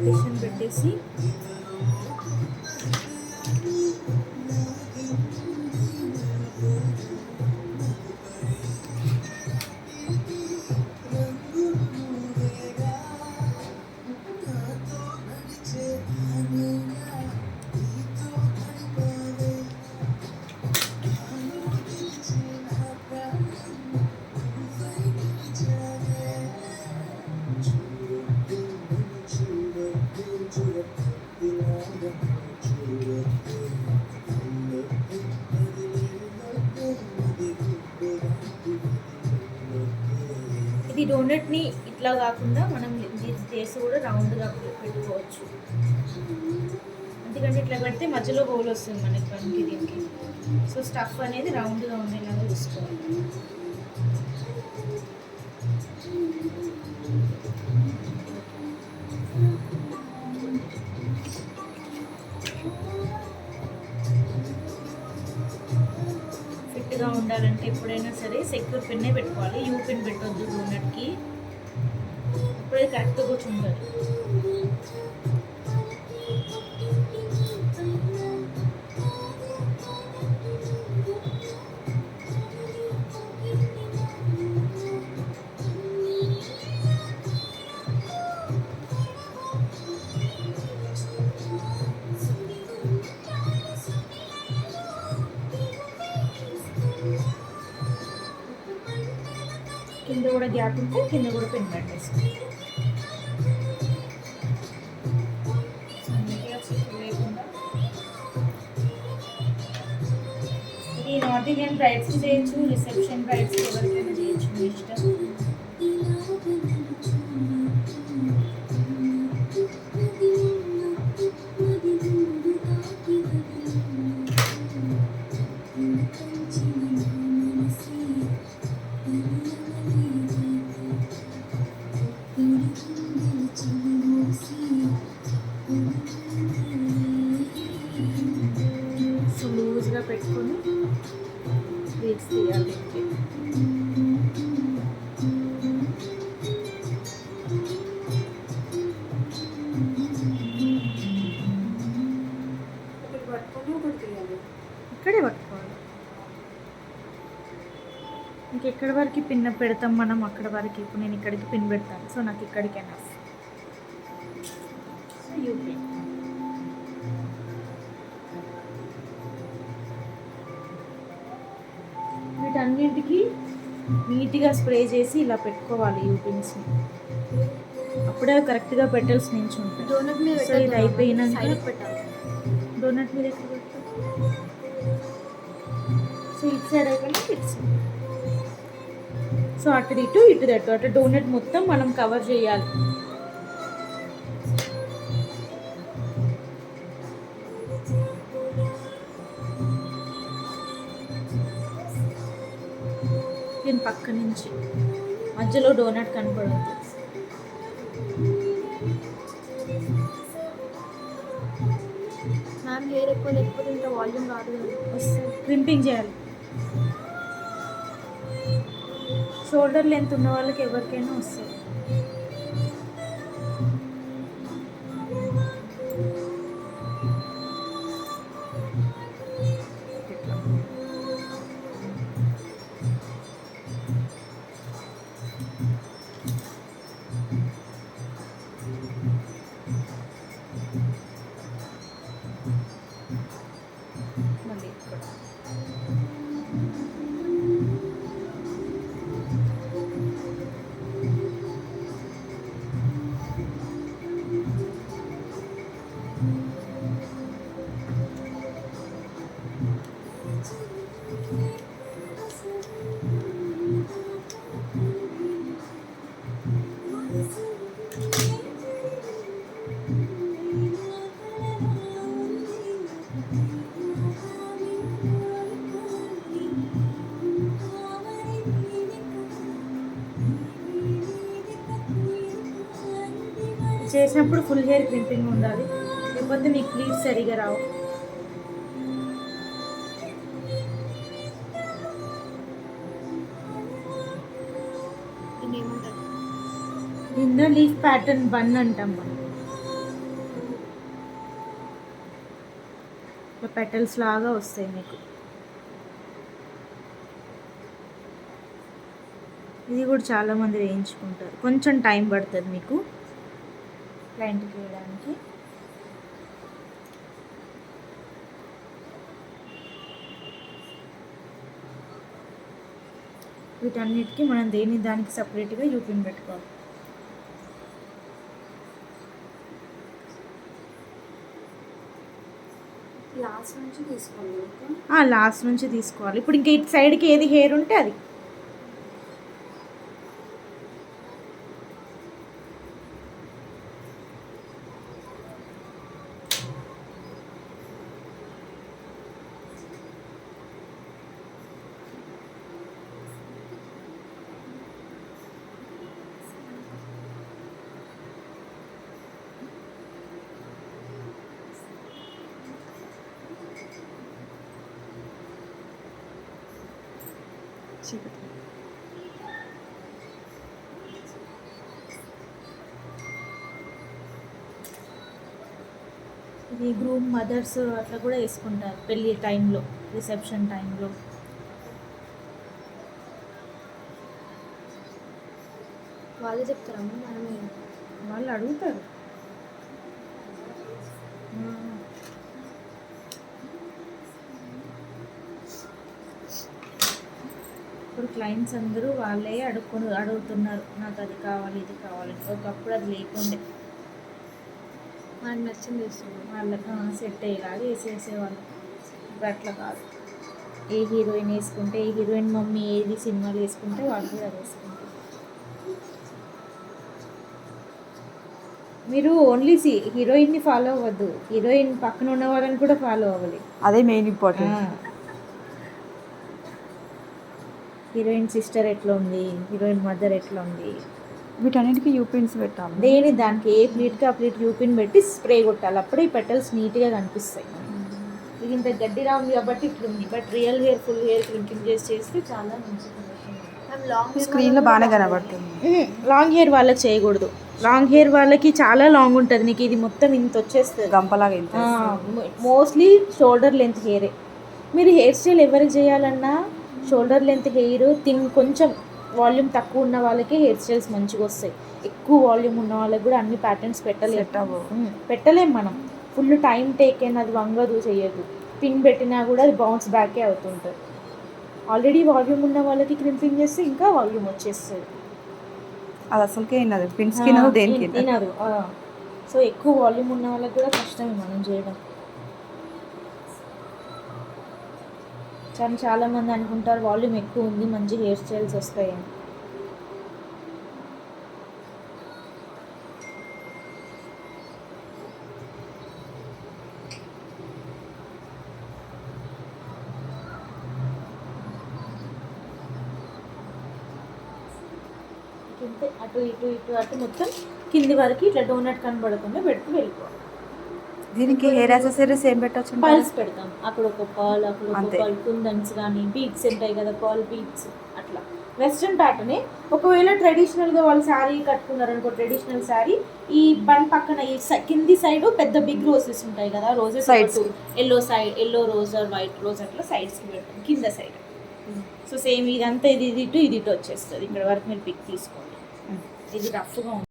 Partition పెట్టేసి ఇది డోనట్ని ఇట్లా కాకుండా మనం చేసి కూడా రౌండ్గా పెట్టుకోవచ్చు. ఎందుకంటే ఇట్లా పెడితే మధ్యలో హోల్ వస్తుంది మనకి పనికి దీనికి. సో స్టఫ్ అనేది రౌండ్గా ఉండేలాగా చూసుకోవాలి. ఫిట్గా ఉండాలంటే ఎప్పుడైనా సరే సెక్యూర్ పిన్నే పెట్టుకోవాలి. యూ పిన్ పెట్టొద్దు డోనట్కి. అప్పుడే కరెక్ట్గా కూర్చుంటుంది. కింద కూడా గ్యాప్ ఉంటే కింద కూడా పిన్ పెట్టేస్తాం. ఇది నార్త్ ఇండియన్ బ్రైడ్స్కి చేయొచ్చు, రిసెప్షన్ బ్రైడ్స్కి ఎవరికైనా చేయొచ్చు, మీ ఇష్టం. సో లూజ్గా పెట్టుకొని బీడ్స్ తీయాలి. ఇక్కడే పట్టుకోవాలి. ఇంకెక్కడి వరకు పిన్ పెడతాం మనం అక్కడ వరకు. ఇప్పుడు నేను ఇక్కడికి పిన్ పెడతాను. సో నాకు ఇక్కడికి ఎనఫ్. సో యూపీ వీటన్నింటికి నీట్గా స్ప్రే చేసి ఇలా పెట్టుకోవాలి యూపిన్స్ని. అప్పుడే కరెక్ట్గా పెటల్స్ నుంచి ఉంటాయి. డోనట్ మీద సో ఇది అయిపోయినాక పెట్టాలి. డోనట్ మీద ఎక్కడ పెడతాం? సో ఇటు సైడ్ అయిపోయినాక ఇటు సైడ్. సో అటు ఇటు ఇటు అటు డోనట్ మొత్తం మనం కవర్ చేయాలి. దీని పక్క నుంచి మధ్యలో డోనట్ కనపడదు. మ్యామ్ హెయిర్ ఎక్కువ లేకపోతే ఇంత వాల్యూమ్ రాదు కదా. వస్తుంది. క్రింపింగ్ చేయాలి. షోల్డర్ లెంత్ ఉన్న వాళ్ళకి ఎవరికైనా వస్తుంది. మళ్ళీ ఇక్కడ చేసినప్పుడు ఫుల్ హెయిర్ క్రింపింగ్ ఉండాలి, లేకపోతే మీకు ప్లీట్స్ సరిగా రావు. కింద లీఫ్ ప్యాటర్న్ బన్ అంటాం మనం. ఇట్లా పెటల్స్ లాగా వస్తాయి మీకు. ఇది కూడా చాలామంది వేయించుకుంటారు, కొంచెం టైం పడుతుంది మీకు క్లయింట్కి వేయడానికి. వీటన్నిటికీ మనం దానికి సపరేట్గా యూపిన్ పెట్టుకోవాలి. లాస్ట్ నుంచి తీసుకోండి. లాస్ట్ నుంచి తీసుకోవాలి. ఇప్పుడు ఇంకా ఇటు సైడ్కి ఏది హెయిర్ ఉంటే అది. ఇది గ్రూమ్ మదర్స్ అట్లా కూడా వేసుకుంటారు పెళ్ళి టైంలో, రిసెప్షన్ టైంలో. వాళ్ళే చెప్తారమ్మా, మనమే వాళ్ళు అడుగుతారు. ఇప్పుడు క్లయింట్స్ అందరూ వాళ్ళే అడుగుతున్నారు, నాకు అది కావాలి ఇది కావాలి. ఒకప్పుడు అది లేకుండే, మనకు నచ్చింది వేస్తున్నాం. వాళ్ళకి సెట్ అయ్యేలాగా వేసేసేవాళ్ళు. ఇప్పుడు అట్లా కాదు, ఏ హీరోయిన్ వేసుకుంటే, ఏ హీరోయిన్ మమ్మీ ఏది సినిమాలు వేసుకుంటే వాళ్ళు కూడా అది వేసుకుంటారు. మీరు ఓన్లీ హీరోయిన్ని ఫాలో అవ్వద్దు, హీరోయిన్ పక్కన ఉన్న వాళ్ళని కూడా ఫాలో అవ్వాలి. అదే మెయిన్ ఇంపార్టెంట్. హీరోయిన్ సిస్టర్ ఎట్లా ఉంది, హీరోయిన్ మదర్ ఎట్లా ఉంది, వీటన్నిటికీ యూపిన్స్ పెట్టాలి. దానికి ఏ ప్లీట్కి ఆ ప్లీట్ యూపిన్ పెట్టి స్ప్రే కొట్టాలి, అప్పుడే ఈ పెటల్స్ నీట్గా కనిపిస్తాయి. ఇది ఇంత గడ్డిగా ఉంది కాబట్టి ఇట్లుంది, but real hair full hair క్లింకింగ్ చేస్తే చాలా మంచి కండిషన్. స్క్రీన్లో బాగానే కనబడుతుంది. లాంగ్ హెయిర్ వాళ్ళకి చేయకూడదు, లాంగ్ హెయిర్ వాళ్ళకి చాలా లాంగ్ ఉంటుంది. నీకు ఇది మొత్తం ఇంత వచ్చేస్తుంది, గంపలాగా ఇంత. మోస్ట్లీ షోల్డర్ లెంత్ హెయిరే. మీరు హెయిర్ స్టైల్ ఎవరికి చేయాలన్నా షోల్డర్ లెంత్ హెయిర్ కొంచెం వాల్యూమ్ తక్కువ ఉన్న వాళ్ళకి హెయిర్ స్టైల్స్ మంచిగా వస్తాయి. ఎక్కువ వాల్యూమ్ ఉన్న వాళ్ళకి కూడా అన్ని ప్యాటర్న్స్ పెట్టలేం మనం. ఫుల్ టైం టేక్ అయినా అది వంగదు, చేయదు. పిన్ పెట్టినా కూడా అది బౌన్స్ బ్యాకే అవుతుంటుంది. ఆల్రెడీ వాల్యూమ్ ఉన్న వాళ్ళకి క్రింపింగ్ చేస్తే ఇంకా వాల్యూమ్ వచ్చేస్తుంది. అది అసలుకే తినదు, పిన్స్కి దేనికి తినరు. సో ఎక్కువ వాల్యూమ్ ఉన్న వాళ్ళకి కూడా కష్టమే మనం చేయడం. కానీ చాలామంది అనుకుంటారు వాల్యూమ్ ఎక్కువ ఉంది మంచి హెయిర్ స్టైల్స్ వస్తాయని. అటు ఇటు ఇటు అటు మొత్తం కింది వరకు ఇట్లా డోనట్ కనబడకుండా పెడుతూ వెళ్ళిపోవాలి. దీనికి హెయిర్ యాక్సెసరీస్ ఏం పెట్టచ్చు? పర్ల్స్ పెడతాం, అక్కడ ఒక పర్ల్, అక్కడ ఒక పర్ల్, కుందన్స్ కానీ బీడ్స్ ఉంటాయి కదా, పర్ల్ బీడ్స్ అట్లా. వెస్ట్రన్ ప్యాటర్నే. ఒకవేళ ట్రెడిషనల్గా వాళ్ళు శారీ కట్టుకున్నారు అనుకో, ట్రెడిషనల్ శారీ ఈ బన్ పక్కన ఈ కింది సైడ్ పెద్ద బిగ్ రోజెస్ ఉంటాయి కదా, roses yellow side, yellow rose or white rose అట్లా సైడ్స్కి పెడతాం కింద సైడ్. సో సేమ్ ఇదంతా ఇది ఇటు వచ్చేస్తుంది. ఇక్కడ వరకు మీరు పిక్ తీసుకోండి. ఇది రఫ్గా ఉంటుంది.